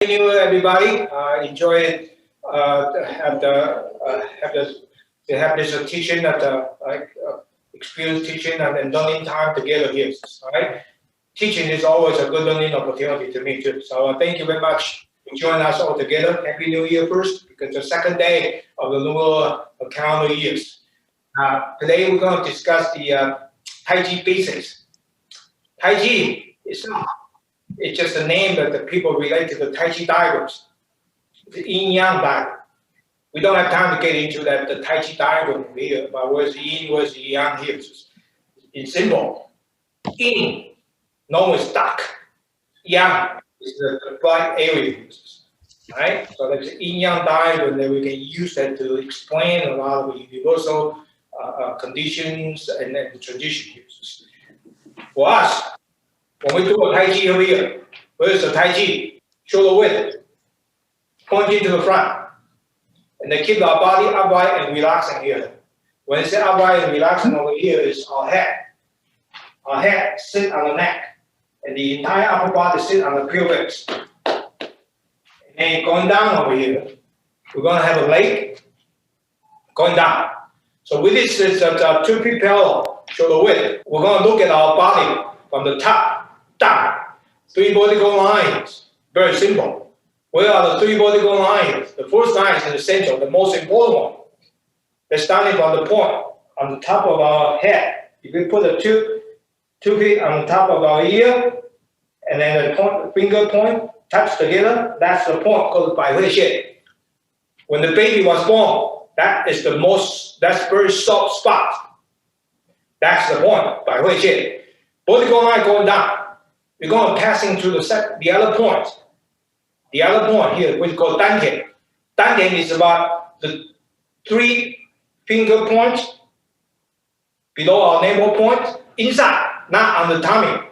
Happy New Year, everybody. Enjoy it. Have this teaching at the experience teaching and learning time together here. All right. Teaching is always a good learning opportunity to me too. So thank you very much for joining us all together. Happy New Year first, because the second day of the new calendar years. Today we're going to discuss the Tai Chi basics. Tai Chi is it's just a name that the people relate to the Tai Chi diagrams, the yin yang diagram. We don't have time to get into that the Tai Chi diagram here, but where's the yin, where's the yang here? It's simple. Yin, known as dark. Yang is the bright area. Right? So there's an yin yang diagram that we can use that to explain a lot of universal conditions and then the transition uses. For us, when we do a Tai Chi over here, where's the Tai Chi? Shoulder width, pointing to the front. And then keep our body upright and relaxing here. When I say upright and relaxing over here is our head. Our head sit on the neck. And the entire upper body sit on the pelvis. And then going down over here, we're going to have a leg going down. So with this is a 2 feet parallel shoulder width. We're going to look at our body from the top down. 3 vertical lines. Very simple. Where are the 3 vertical lines? The first line is in the center, the most important one. They're starting from the point on the top of our head. If we put the two feet on the top of our ear, and then the finger point touch together, that's the point called Bai Hui Xie. When the baby was born, that's very soft spot. That's the point, Bai Hui Xie. Vertical line going down. We're going to passing through the other point. The other point here, which is called dantian. Dantian is about the 3 finger points below our navel point, inside, not on the tummy.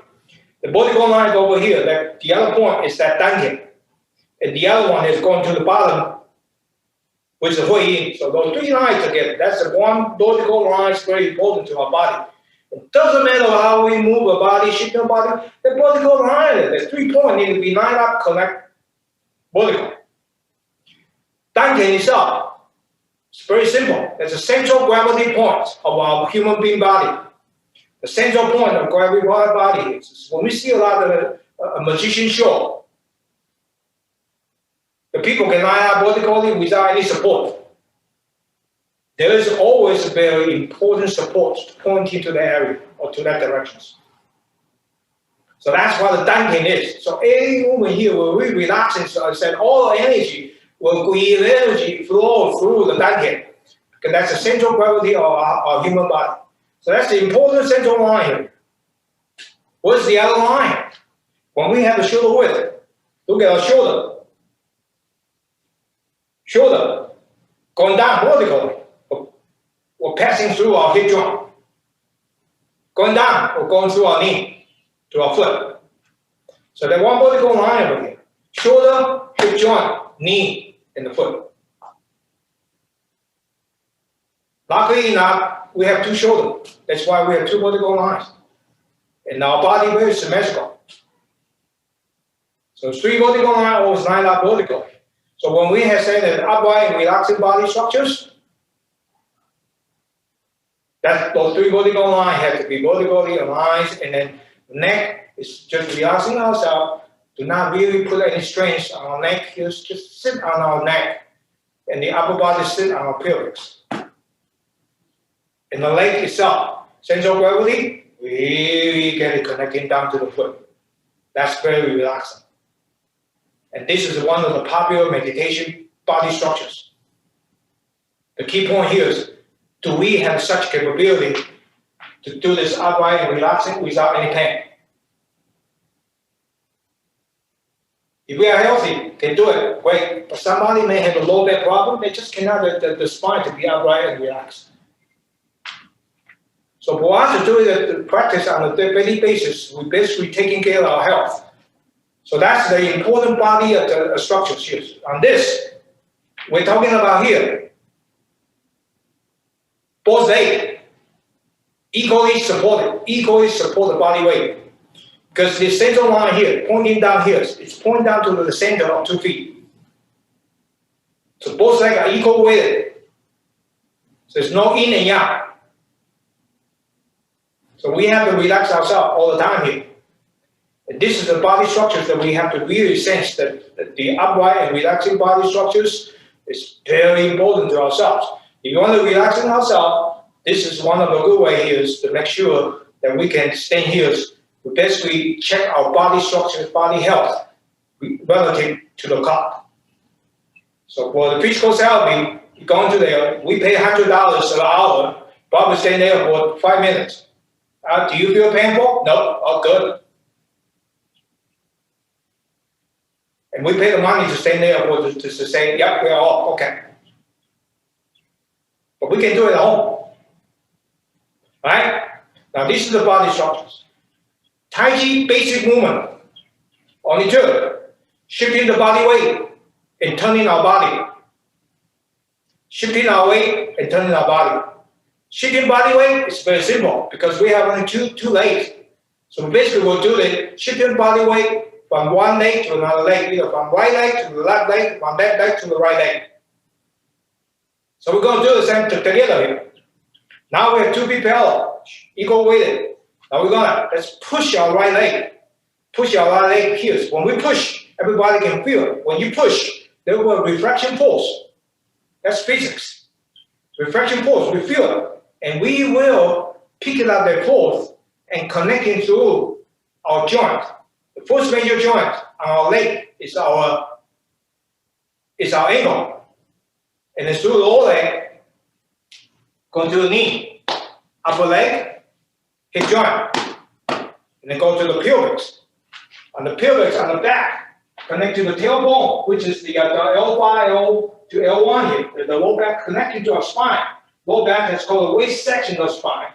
The vertical line over here, the other point is that dantian. And the other one is going to the bottom, which is Hui Yin. So those 3 lines together, that's the one vertical line is very important to our body. It doesn't matter how we move a body, shift the body, the vertical line, the 3 points need to be lined up, connect vertical. Dantian itself, it's very simple. It's a central gravity point of our human being body. The central point of gravity of our body is when we see a lot of a magician show, the people can line up vertically without any support. There is always a very important support pointing to the area or to that direction. So that's what the dantian is. So any movement here, when we relax and all the energy will flow through the dantian. Because that's the central gravity of our human body. So that's the important central line here. What's the other line? When we have the shoulder width, look at our shoulder. Shoulder going down vertically. Or passing through our hip joint. Going down or going through our knee to our foot. So that one vertical line over here. Shoulder, hip joint, knee, and the foot. Luckily enough, we have 2 shoulders. That's why we have 2 vertical lines. And our body very symmetrical. So 3 vertical lines always line up vertically. So when we have said that upright and relaxing body structures, those 3 vertical lines have to be vertically aligned, and then the neck is just relaxing ourselves. Do not really put any strains on our neck. Just sit on our neck, and the upper body sit on our pelvis. And the leg itself, central gravity, really get it connecting down to the foot. That's very relaxing. And this is one of the popular meditation body structures. The key point here is, do we have such capability to do this upright and relaxing without any pain? If we are healthy, can do it, great. But somebody may have a low back problem, they just cannot get the spine to be upright and relaxed. So for us to do the practice on a daily basis, we're basically taking care of our health. So that's the important body of the structures here. On this, we're talking about here. Both legs equally support the body weight. Because the center line here, pointing down here, it's pointing down to the center of 2 feet. So both legs are equal weighted. So there's no in and out. So we have to relax ourselves all the time here. And this is the body structures that we have to really sense that the upright and relaxing body structures is very important to ourselves. If you want to relax in ourselves, this is one of the good ways to make sure that we can stand here. We basically check our body structures, body health relative to the clock. So for the physical therapy, you go into there, we pay $100 an hour, probably stay there for 5 minutes. Do you feel painful? No, oh good. And we pay the money to stay there for to say, yep, we're all okay. But we can do it at home. Right? Now this is the body structures. Tai Chi basic movement. Only two. Shifting the body weight and turning our body. Shifting our weight and turning our body. Shifting body weight is very simple because we have only two legs. So basically we'll do the shifting body weight from one leg to another leg, either from right leg to the left leg, from left leg to the right leg. So we're going to do the same together here. Now we have 2 feet parallel, equal weighted. Now we're going to, let's push our right leg. Push our right leg here. When we push, everybody can feel it. When you push, there will be refraction force. That's physics. Refraction force, we feel it. And we will pick it up that force and connect it through our joint. The first major joint on our leg is our ankle. And then through the lower leg, go to the knee, upper leg, hip joint, and then go to the pelvis. On the pelvis, on the back, connect to the tailbone, which is the L5 to L1 here. The lower back connected to our spine. Lower back is called the waist section of spine.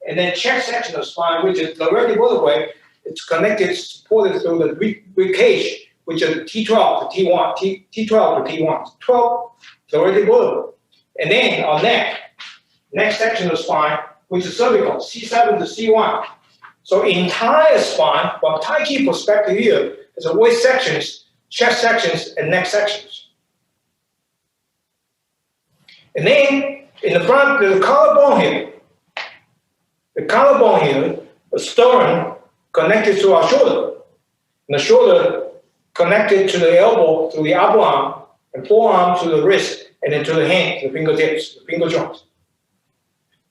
And then chest section of spine, which is directly vertebrae, it's connected, supported through the rib cage, which is T12 to T1, T12 to T1, 12 directly vertebrae. And then our neck section of spine, which is cervical, C7 to C1. So entire spine, from Tai Chi perspective here, is a waist sections, chest sections, and neck sections. And then in the front, there's a collarbone here. The collarbone here, the sternum connected to our shoulder. And the shoulder connected to the elbow, to the upper arm, and forearm to the wrist, and then to the hand, the fingertips, the finger joints.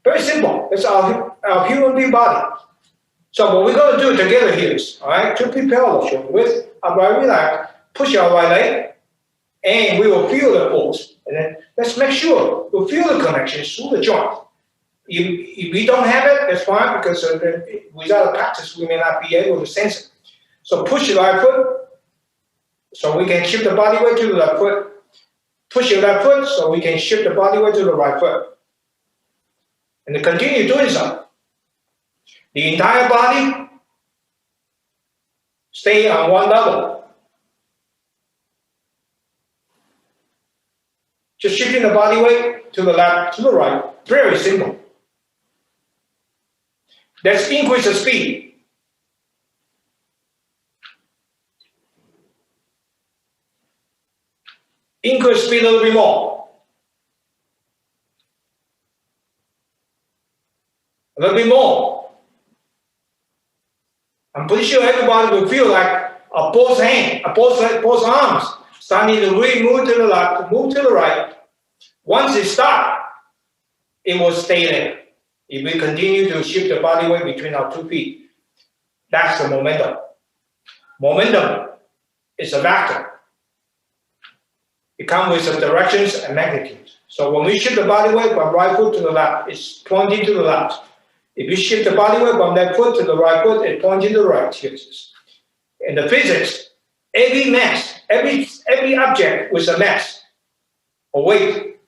Very simple. That's our human being body. So what we're going to do together here is, all right, 2 feet parallel shoulder width, upright relax, push our right leg, and we will feel the force. And then let's make sure we feel the connection through the joint. If we don't have it, that's fine, because without practice, we may not be able to sense it. So push the right foot, so we can shift the body weight to the left foot. Push your left foot, so we can shift the body weight to the right foot. And to continue doing so. The entire body stay on one level. Just shifting the body weight to the left, to the right. Very simple. Let's increase the speed. Increase speed a little bit more. A little bit more. I'm pretty sure everybody will feel like both hands, both arms starting to really move to the left, move to the right. Once it starts, it will stay there. If we continue to shift the body weight between our 2 feet, that's the momentum. Momentum is a vector. It comes with some directions and magnitudes. So when we shift the body weight from right foot to the left, it's pointing to the left. If you shift the body weight from left foot to the right foot, it's pointing to the right. In the physics, every mass, every object with a mass or weight,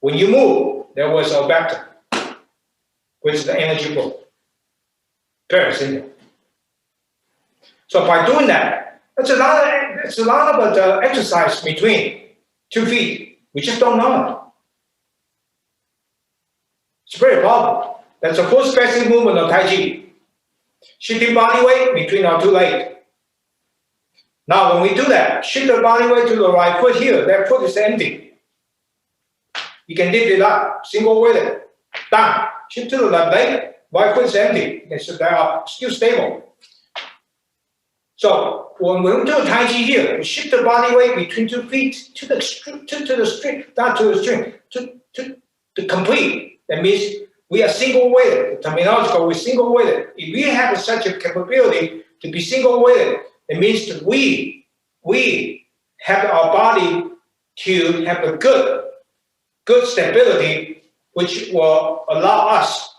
when you move, there was a vector, which is the energy flow. Very simple. So by doing that, it's a lot of exercise between 2 feet. We just don't know it. It's very powerful. That's the first basic movement of Tai Chi. Shifting body weight between our two legs. Now, when we do that, shift the body weight to the right foot here. That foot is empty. You can lift it up, single weighted, down. Shift to the left leg, right foot is empty. So they are still stable. So when we do Tai Chi here, we shift the body weight between 2 feet to the string, not to the string, to complete. That means we are single weighted. The terminology called we're single weighted. If we have such a capability to be single weighted, it means that we have our body to have a good stability, which will allow us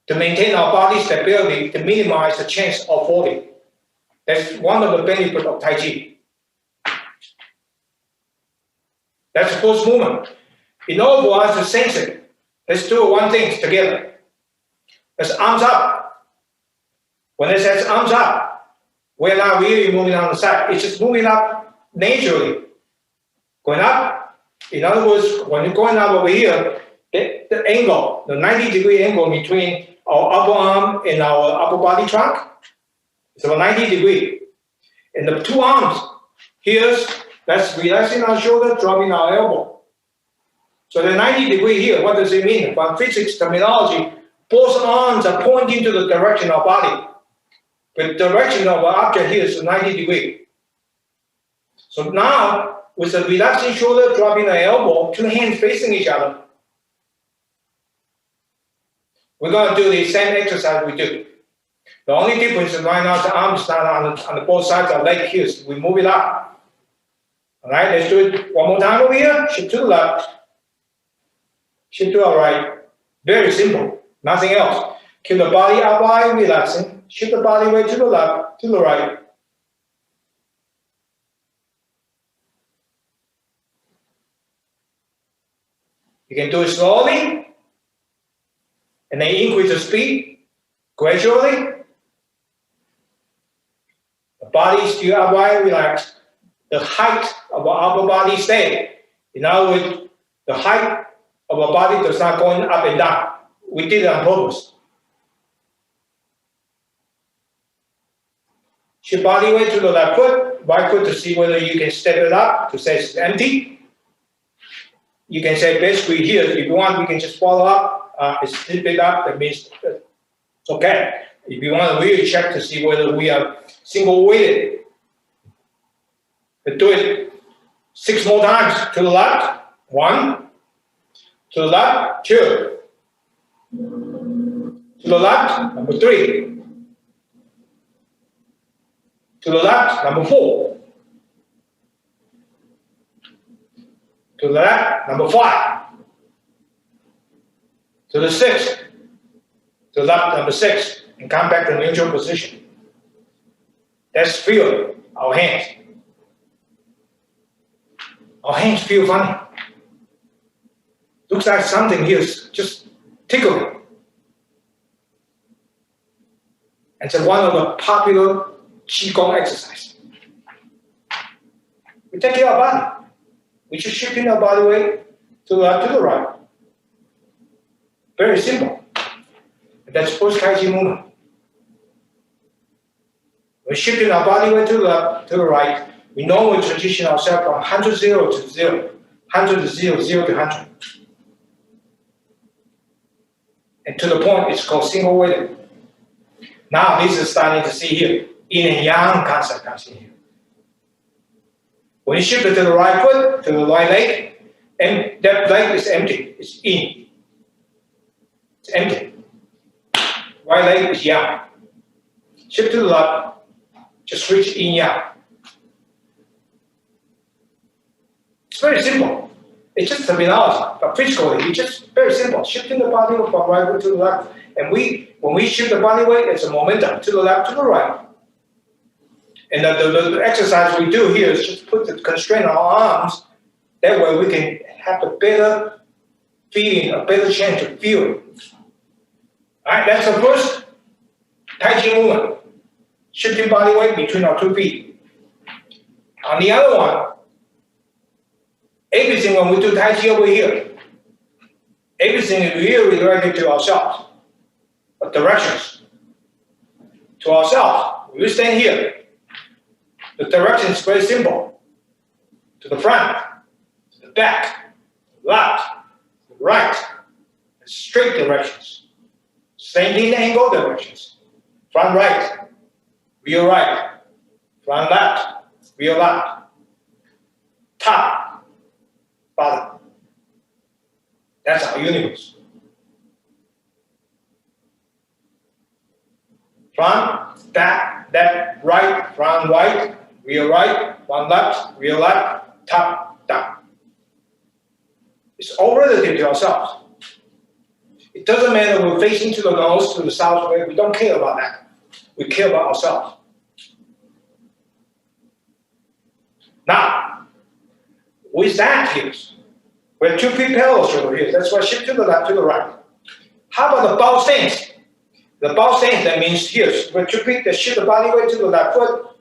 to maintain our body stability to minimize the chance of falling. That's one of the benefits of Tai Chi. That's the first movement. In order for us to sense it, let's do one thing together. Let's arms up. When it says arms up, we're not really moving on the side. It's just moving up naturally. Going up. In other words, when you're going up over here, the angle, the 90-degree angle between our upper arm and our upper body trunk is about 90 degrees. And the two arms, that's relaxing our shoulder, dropping our elbow. So the 90 degree here, what does it mean? From physics terminology, both arms are pointing to the direction of body. The direction of our object here is 90 degrees. So now, with the relaxing shoulder, dropping the elbow, two hands facing each other, we're going to do the same exercise we do. The only difference is right now the arm is not on the both sides of the leg here. So we move it up. All right, let's do it one more time over here. Shift to the left. Shift to the right. Very simple. Nothing else. Keep the body upright, relaxing. Shift the body weight to the left, to the right. You can do it slowly. And then increase the speed gradually. The body is still upright, relaxed. The height of our upper body stays. In other words, the height of our body does not go up and down. We did it on purpose. Shift body weight to the left foot, right foot to see whether you can step it up to say it's empty. You can say basically here, if you want, we can just follow up. Slip it up, that means it's okay. If you want to really check to see whether we are single weighted, but do it 6 more times. To the left, 1. To the left, 2. To the left, number 3. To the left, number 4. To the left, number 5. To the 6th, to the left, number 6, and come back to neutral position. Let's feel our hands. Our hands feel funny. Looks like something here is just tickling. It's one of the popular Qigong exercises. We take care of our body. We just shifting our body weight to the left, to the right. Very simple. That's first Tai Chi movement. We're shifting our body weight to the left, to the right. We normally transition ourselves from 100 0 to 0, 100 to 0, 0 to 100. And to the point, it's called single weighted. Now this is starting to see here. Yin and Yang concept comes in here. When you shift it to the right foot, to the right leg, and that leg is empty. It's in. It's empty. Right leg is Yang. Shift to the left. Just reach in Yang. It's very simple. It's just terminology, but physically, it's just very simple. Shifting the body from right to the left. And when we shift the body weight, it's a momentum to the left, to the right. And the exercise we do here is just put the constraint on our arms. That way we can have a better feeling, a better chance of feeling. All right, that's the first Tai Chi movement. Shifting body weight between our 2 feet. On the other one, everything when we do Tai Chi over here, everything is really related to ourselves, directions. to ourselves. We stand here. The direction is very simple. To the front, to the back, left, right, straight directions. Same angle directions. Front right, rear right, front left, rear left, top, bottom. That's our universe. Front, back, left, right, front right, rear right, front left, rear left, top, down. It's all relative to ourselves. It doesn't matter we're facing to the north, to the south, we don't care about that. We care about ourselves. Now, with that here, we have two feet parallel over here. That's why shift to the left, to the right. How about the bow stance? The bow stance, that means here, we have 2 feet that shift the body weight to the left foot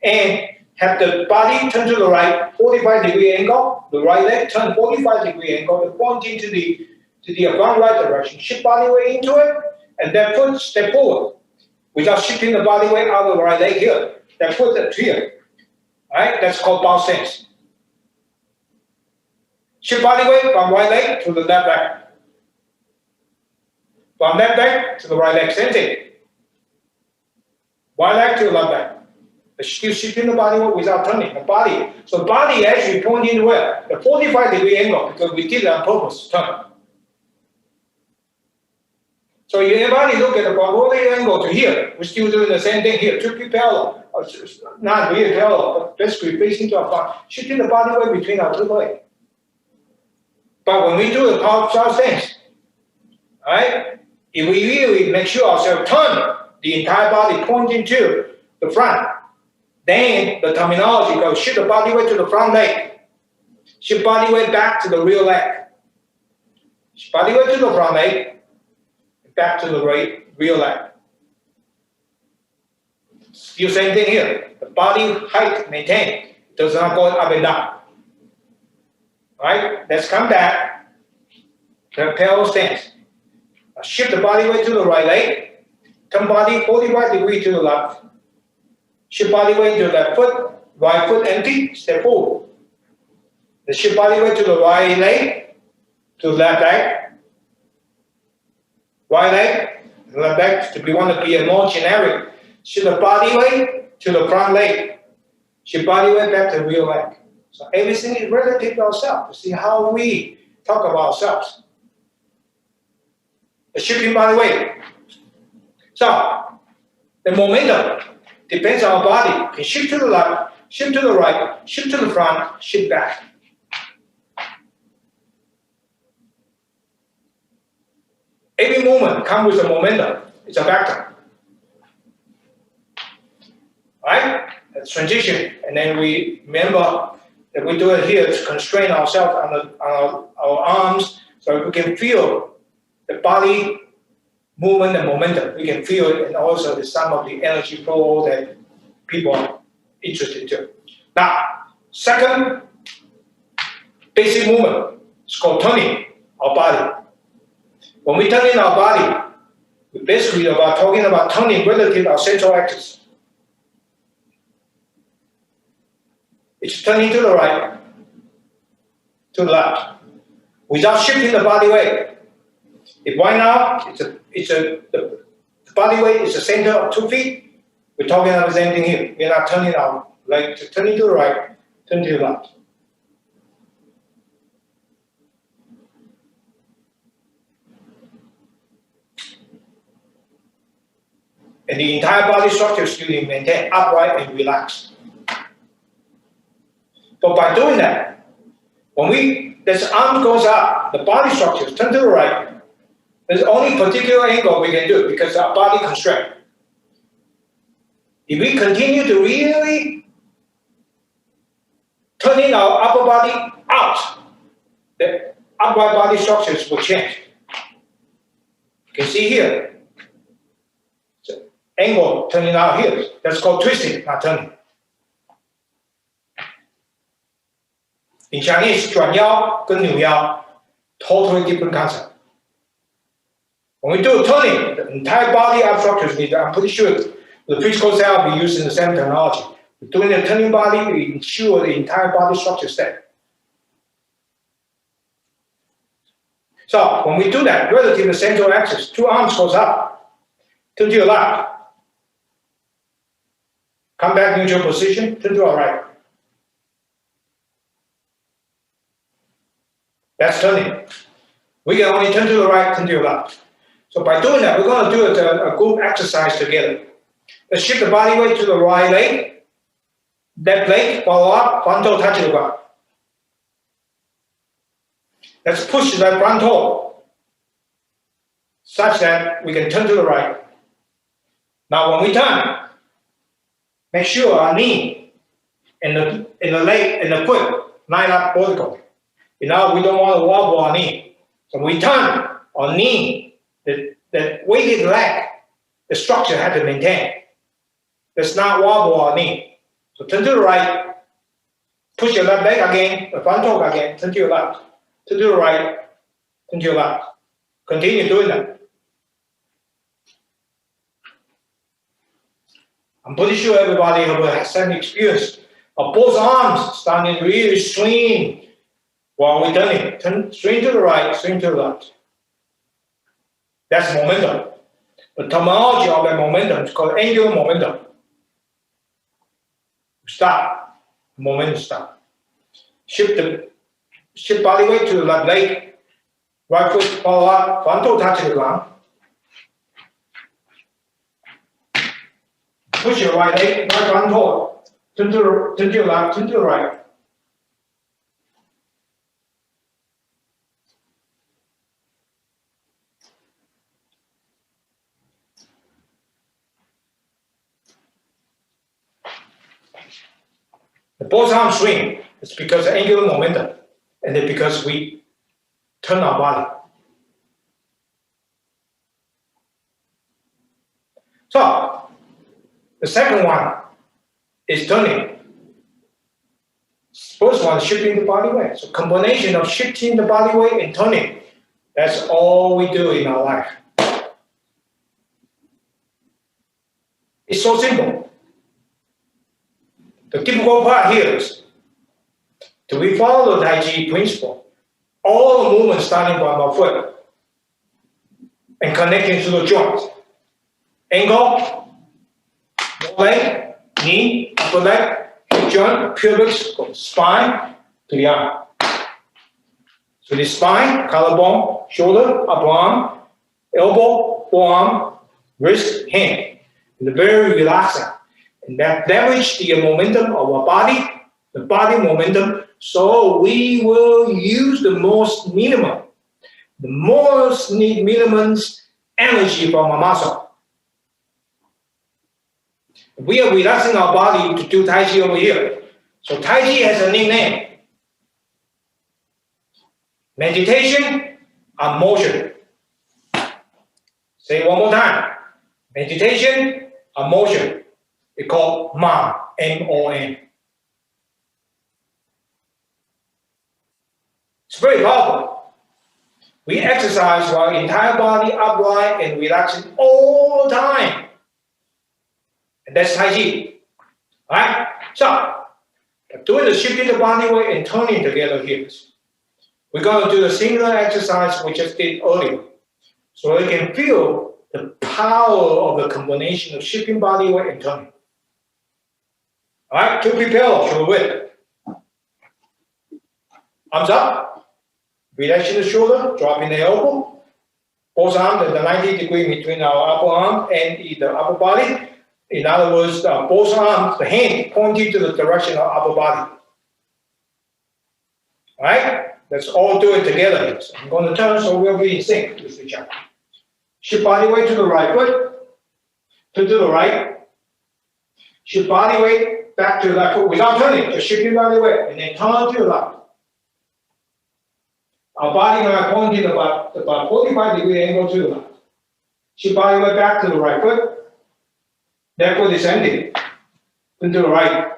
and have the body turn to the right, 45-degree angle, the right leg turn 45-degree angle, pointing to the front right direction, shift body weight into it, and that foot step forward without shifting the body weight out of the right leg here. That foot up here. Right? That's called bow stance. Shift body weight from right leg to the left leg. From left leg to the right leg, same thing. Right leg to the left leg. But still shifting the body weight without turning the body. So the body actually pointing where? The 45-degree angle, because we did it on purpose, turn. So your body look at the 45 angle to here. We're still doing the same thing here. 2 feet parallel. Not really parallel, but basically facing to our front. Shifting the body weight between our two legs. But when we do the power stance, right? If we really make sure ourselves turn the entire body pointing to the front, then the terminology goes shift the body weight to the front leg, shift body weight back to the rear leg, shift body weight to the front leg, back to the rear leg. Still same thing here. The body height maintained, does not go up and down. Right? Let's come back to the parallel stance. Shift the body weight to the right leg, turn body 45 degrees to the left, shift body weight to the left foot, right foot empty, step forward. The shift body weight to the right leg, to the left leg, right leg, left leg, to be want to be a more generic. Shift the body weight to the front leg, shift body weight back to the rear leg. So everything is relative to ourselves. See how we talk about ourselves. The shifting body weight. So the momentum depends on our body. Can shift to the left, shift to the right, shift to the front, shift back. Every movement comes with a momentum. It's a vector. Right? That's transition. And then we remember that we do it here to constrain ourselves on our arms so we can feel the body movement and momentum. We can feel it, and also some of the energy flow that people are interested in. Now, second basic movement is called turning our body. When we turn in our body, we basically are talking about turning relative to our central axis. It's turning to the right, to the left, without shifting the body weight. If right now the body weight is the center of 2 feet, we're talking about the same thing here. We're not turning our leg, turning to the right, turn to the left. And the entire body structure is still maintained upright and relaxed. But by doing that, when this arm goes up, the body structure turn to the right, there's only particular angle we can do because our body constraint. If we continue to really turning our upper body out, the upright body structures will change. You can see here, so angle turning out here. That's called twisting, not turning. In Chinese, 转腰跟扭腰 totally different concept. When we do turning, the entire body abductors need, I'm pretty sure the physical cell will be using the same technology. Doing the turning body, we ensure the entire body structure stay. So when we do that, relative to the central axis, two arms goes up, turn to your left. Come back neutral position, turn to your right. That's turning. We can only turn to the right, turn to your left. So by doing that, we're going to do a group exercise together. Let's shift the body weight to the right leg. Left leg, follow up, front toe touch the ground. Let's push that front toe such that we can turn to the right. Now when we turn, make sure our knee and the leg and the foot line up vertical. We don't want to wobble our knee. So when we turn our knee, the weighted leg, the structure has to maintain. Let's not wobble our knee. So turn to the right, push your left leg again, the front toe again, turn to your left, turn to the right, turn to your left. Continue doing that. I'm pretty sure everybody has some experience of both arms standing really swing while we're turning. Turn, swing to the right, swing to the left. That's momentum. The terminology of that momentum is called angular momentum. Stop. Momentum stop. Shift body weight to the left leg. Right foot follow up. Front toe touch the ground. Push your right leg, right front toe. Turn to your left, turn to the right. The both arms swing. It's because of angular momentum, and then because we turn our body. So the second one is turning. First one is shifting the body weight. So combination of shifting the body weight and turning. That's all we do in our life. It's so simple. The difficult part here is, do we follow the Tai Chi principle? All the movements starting from our foot and connecting to the joints. Ankle, leg, knee, upper leg, hip joint, pelvis, spine to the arm. So the spine, collarbone, shoulder, upper arm, elbow, forearm, wrist, hand. And very relaxing. And that leverage the momentum of our body, the body momentum, so we will use the most minimum energy from our muscle. We are relaxing our body to do Tai Chi over here. So Tai Chi has a nickname. Meditation and motion. Say it one more time. Meditation and motion. It's called MON, M-O-N. It's very powerful. We exercise while entire body upright and relaxing all the time. And that's Tai Chi. Alright? So, doing the shifting the body weight and turning together here. We're going to do the similar exercise we just did earlier. So you can feel the power of the combination of shifting body weight and turning. Alright, to prepare, shoulder width. Arms up, relaxing the shoulder, dropping the elbow. Both arms at the 90 degree between our upper arm and the upper body. In other words, both arms, the hand pointing to the direction of upper body. Alright, let's all do it together. So I'm going to turn so we'll be in sync with each other. Shift body weight to the right foot, to the right. Shift body weight back to the left foot without turning, just shift your body weight and then turn to the left. Our body now pointing about 45 degree angle to the left. Shift body weight back to the right foot. Left foot is ending. Turn to the right.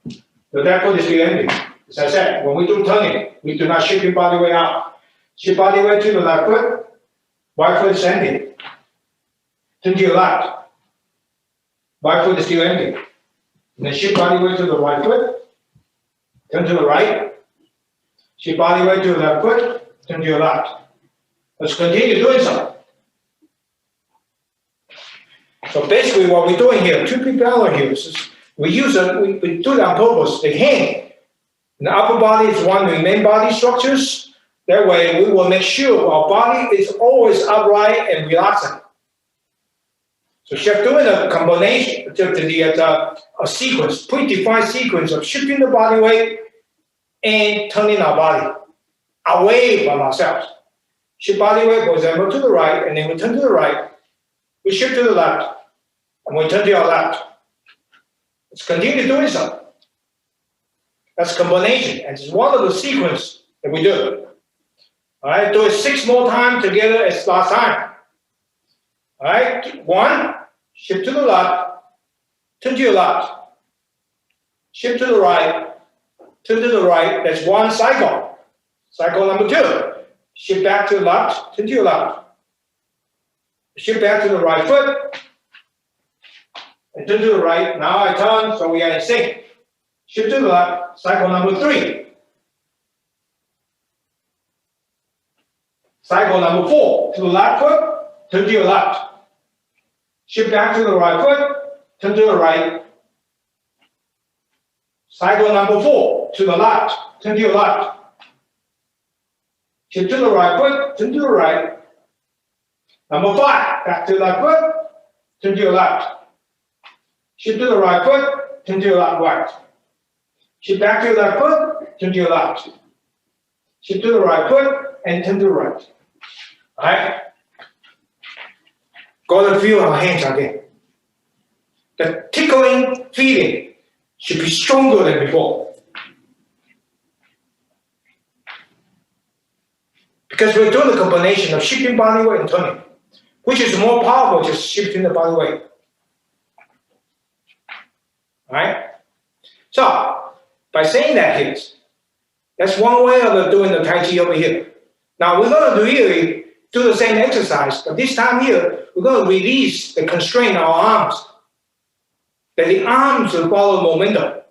The left foot is still ending. As I said, when we do turning, we do not shift your body weight out. Shift body weight to the left foot. Right foot is empty. Turn to your left. Right foot is still empty. And then shift body weight to the right foot. Turn to the right. Shift body weight to the left foot. Turn to your left. Let's continue doing so. So basically what we're doing here, 2 peak parallel here, is we do it on purpose. The hand, the upper body is one of the main body structures. That way we will make sure our body is always upright and relaxing. So she's doing a combination, a sequence, predefined sequence of shifting the body weight and turning our body away from ourselves. Shift body weight, for example, to the right, and then we turn to the right. We shift to the left, and we turn to our left. Let's continue doing so. That's combination, and it's one of the sequence that we do. All right, do it 6 more times together as last time. All right, 1, shift to the left, turn to your left. Shift to the right, turn to the right. That's 1 cycle. Cycle number 2. Shift back to the left, turn to your left. Shift back to the right foot, and turn to the right. Now I turn, so we are in sync. Shift to the left, cycle number 3. Cycle number 4, to the left foot, turn to your left. Shift back to the right foot, turn to the right. Cycle number 4, to the left, turn to your left. Shift to the right foot, turn to the right. Number 5, back to the left foot, turn to your left. Shift to the right foot, turn to your left, right. Shift back to your left foot, turn to your left. Shift to the right foot, and turn to the right. All right? Got to feel our hands again. The tickling feeling should be stronger than before. Because we're doing a combination of shifting body weight and turning, which is more powerful just shifting the body weight. All right? So, by saying that here, that's one way of doing the Tai Chi over here. Now, we're going to really do the same exercise, but this time here, we're going to release the constraint on our arms. That the arms will follow momentum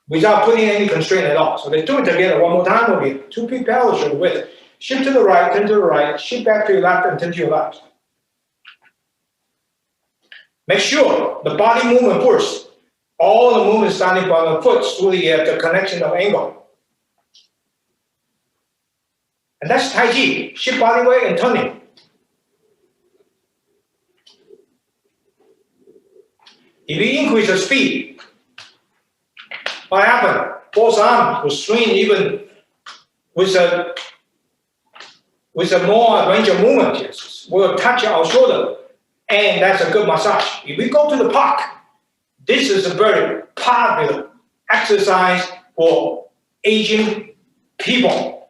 without putting any constraint at all. So let's do it together one more time over here. 2 peak parallel shoulder width. Shift to the right, turn to the right, shift back to your left, and turn to your left. Make sure the body movement first. All the movement starting from the foot through the connection of angle. And that's Tai Chi. Shift body weight and turning. If you increase the speed, what happened? Both arms will swing even with a more range of movement. Yes. We'll touch our shoulder, and that's a good massage. If we go to the park, this is a very popular exercise for aging people,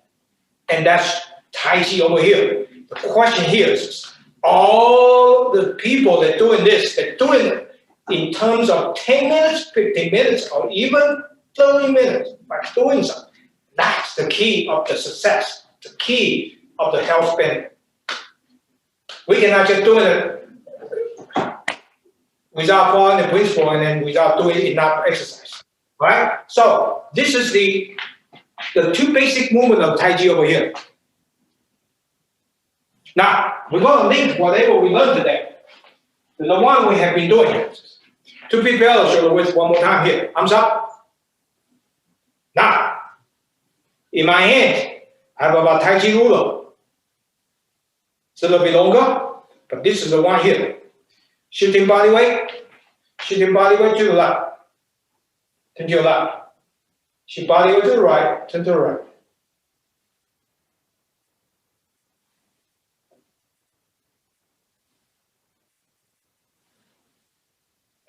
and that's Tai Chi over here. The question here is, all the people that are doing this, they're doing it in terms of 10 minutes, 15 minutes, or even 30 minutes by doing so. That's the key of the success, the key of the health span. We cannot just do it without following the principle and then without doing enough exercise, right? So this is the 2 basic movements of Tai Chi over here. Now, we're going to link whatever we learned today to the one we have been doing. 2 peak parallel shoulder width one more time here. Arms up. Now, in my hand, I have about Tai Chi ruler. It's a little bit longer, but this is the one here. Shifting body weight to the left. Turn to your left. Shift body weight to the right, turn to the right.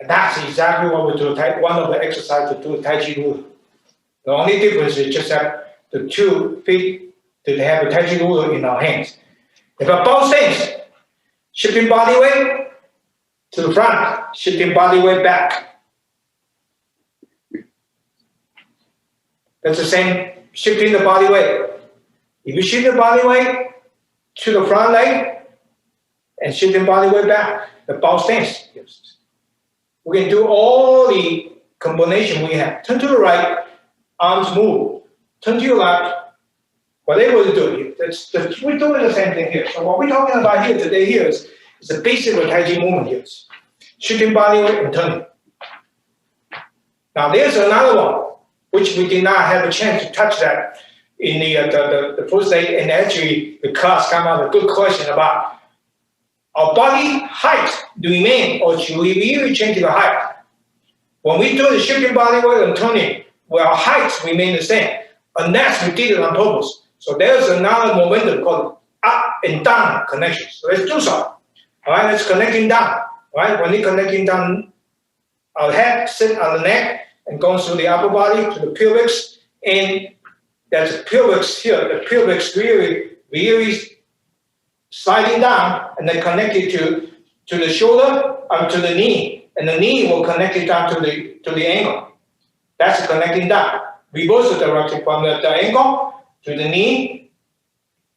And that's exactly what we do. One of the exercises to do Tai Chi ruler. The only difference is just that the 2 feet that have a Tai Chi ruler in our hands. If both things, shifting body weight to the front, shifting body weight back. That's the same, shifting the body weight. If you shift the body weight to the front leg and shift the body weight back, the ball stance. We can do all the combination we have. Turn to the right, arms move. Turn to your left, whatever you do. We're doing the same thing here. So what we're talking about here today here is the basic of Tai Chi movement here. Shifting body weight and turning. Now there's another one, which we did not have a chance to touch that in the first day, and actually the class came out with a good question about our body height remain, or should we really change the height? When we do the shifting body weight and turning, well, our heights remain the same, unless we did it on purpose. So there's another momentum called up and down connection. So let's do so. All right, let's connecting down. All right, when we're connecting down, our head sit on the neck and going through the upper body to the pelvis, and that's the pelvis here. The pelvis really sliding down, and then connected to the shoulder up to the knee, and the knee will connect it down to the ankle. That's connecting down. Reverse the direction from the ankle to the knee,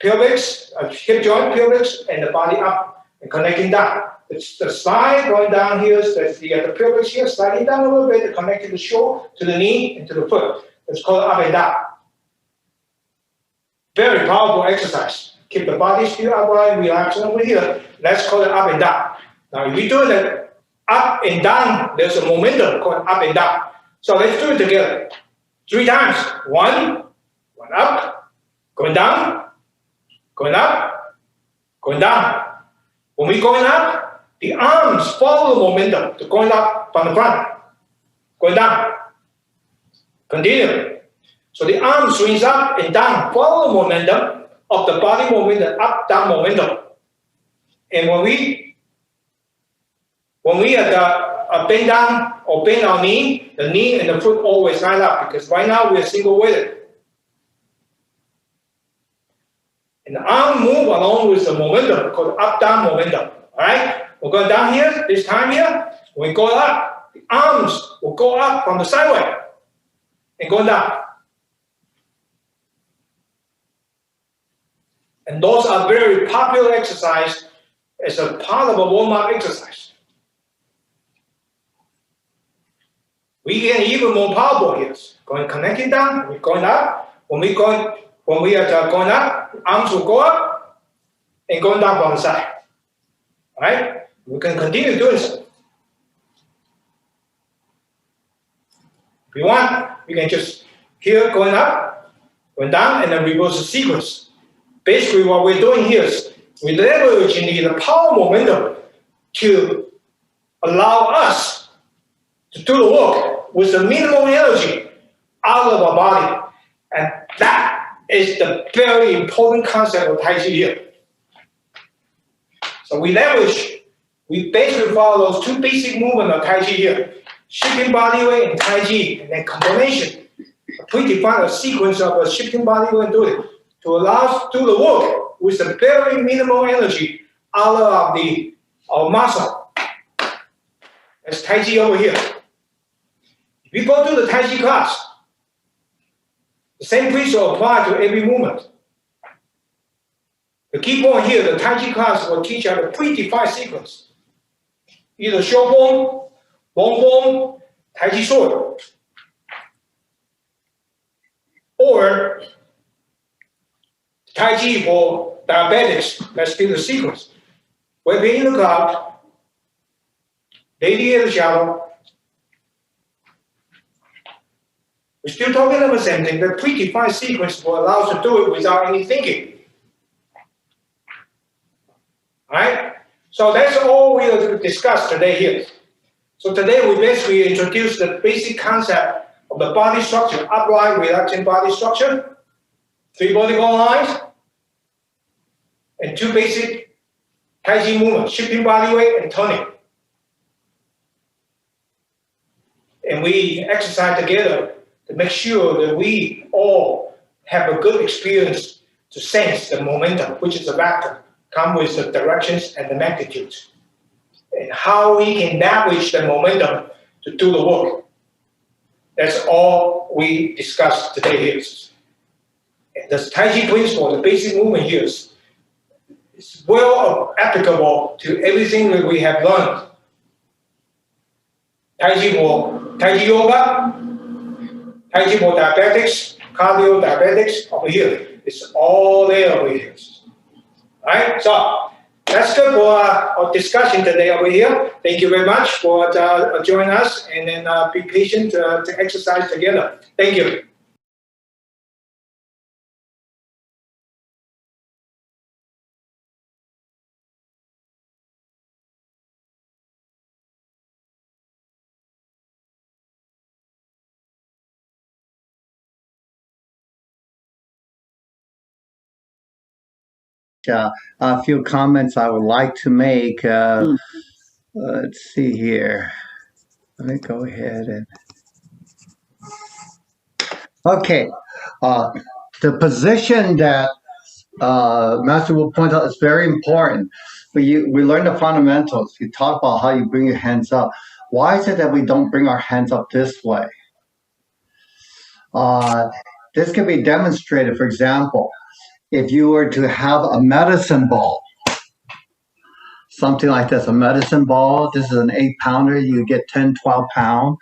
pelvis, hip joint, pelvis, and the body up and connecting down. It's the slide going down here. So that's the pelvis here, sliding down a little bit, connecting the shoulder to the knee and to the foot. It's called up and down. Very powerful exercise. Keep the body still upright, relaxing over here. Let's call it up and down. Now, if we do it up and down, there's a momentum called up and down. So let's do it together. 3 times. 1 up, going down, going up, going down. When we're going up, the arms follow the momentum to going up from the front, going down. Continue. So the arm swings up and down, follow the momentum of the body momentum, up, down momentum. And when we bend down or bend our knee, the knee and the foot always line up, because right now we are single weighted. And the arm move along with the momentum called up-down momentum. All right, we're going down here. This time here, when we go up, the arms will go up from the sideway and go down. And those are very popular exercise as a part of a warm-up exercise. We get even more powerful here. Going connecting down, we're going up. When we are going up, arms will go up and going down from the side. All right, we can continue doing so. If you want, we can just here going up, going down, and then reverse the sequence. Basically, what we're doing here is we're leveraging the power momentum to allow us to do the work with the minimum energy out of our body. And that is the very important concept of Tai Chi here. So we basically follow those 2 basic movements of Tai Chi here. Shifting body weight and Tai Chi, and then combination. We define a sequence of a shifting body weight and do it to allow us to do the work with a very minimal energy out of our muscle. That's Tai Chi over here. If you go to the Tai Chi class, the same principle applies to every movement. The key point here, the Tai Chi class will teach you a predefined sequence. Either short form, long form, Tai Chi sword. Or Tai Chi for diabetics, let's do the sequence. We're in the cloud, lady in the shadow. We're still talking about the same thing. The predefined sequence will allow us to do it without any thinking. All right? So that's all we will discuss today here. So today we basically introduce the basic concept of the body structure, upright, relaxing body structure, 3 vertical lines, and 2 basic Tai Chi movements, shifting body weight and turning. And we exercise together to make sure that we all have a good experience to sense the momentum, which is a vector, come with the directions and the magnitudes, and how we can leverage the momentum to do the work. That's all we discussed today here. The Tai Chi principle, the basic movement here is well applicable to everything that we have learned. Tai Chi yoga, Tai Chi for diabetics, cardio diabetics over here. It's all there over here. Right? So that's good for our discussion today over here. Thank you very much for joining us, and then be patient to exercise together. Thank you. A few comments I would like to make. Let's see here. Let me go ahead and. Okay. The position that Master will point out is very important. We learn the fundamentals. You talk about how you bring your hands up. Why is it that we don't bring our hands up this way? This can be demonstrated, for example, if you were to have a medicine ball, something like this, a medicine ball. This is an 8-pounder. You get 10, 12 pounds.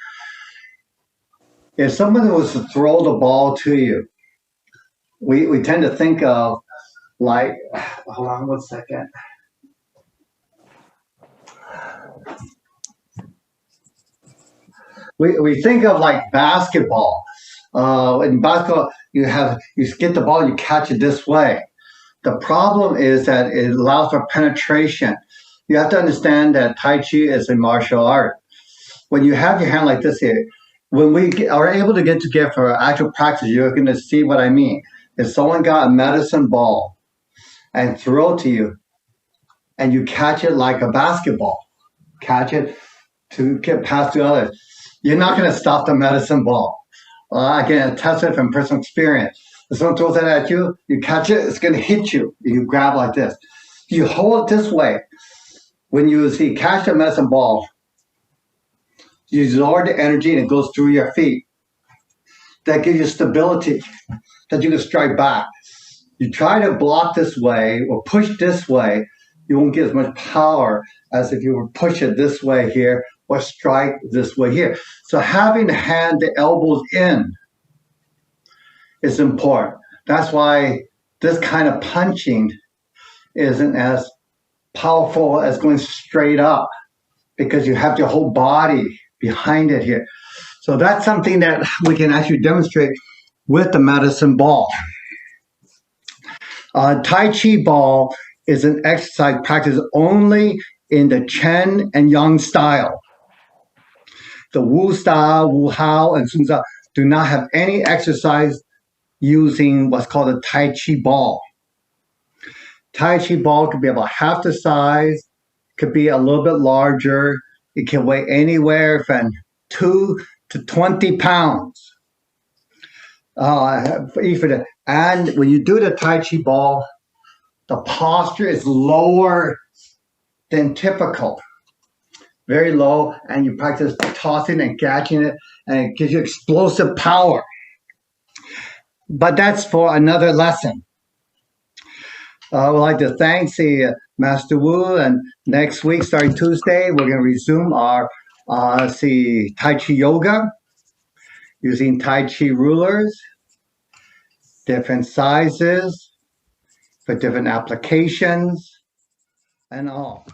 If someone was to throw the ball to you, we tend to think of like, hold on 1 second. We think of like basketball. In basketball, you get the ball, you catch it this way. The problem is that it allows for penetration. You have to understand that Tai Chi is a martial art. When you have your hand like this here, when we are able to get together for actual practice, you're going to see what I mean. If someone got a medicine ball and throw it to you, and you catch it like a basketball, catch it to get past the others, you're not going to stop the medicine ball. I can attest it from personal experience. If someone throws it at you, you catch it, it's going to hit you. You grab like this. You hold it this way. When you catch the medicine ball, you lower the energy and it goes through your feet. That gives you stability that you can strike back. You try to block this way or push this way, you won't get as much power as if you were push it this way here or strike this way here. So having the hand, the elbows in is important. That's why this kind of punching isn't as powerful as going straight up, because you have your whole body behind it here. So that's something that we can actually demonstrate with the medicine ball. Tai Chi ball is an exercise practiced only in the Chen and Yang style. The Wu style, Wu Hao, and Sun style do not have any exercise using what's called a Tai Chi ball. Tai Chi ball could be about half the size, could be a little bit larger. It can weigh anywhere from 2 to 20 pounds. And when you do the Tai Chi ball, the posture is lower than typical, very low, and you practice tossing and catching it, and it gives you explosive power. But that's for another lesson. I would like to thank Master Wu, and next week, starting Tuesday, we're going to resume our Tai Chi yoga using Tai Chi rulers, different sizes for different applications, and all.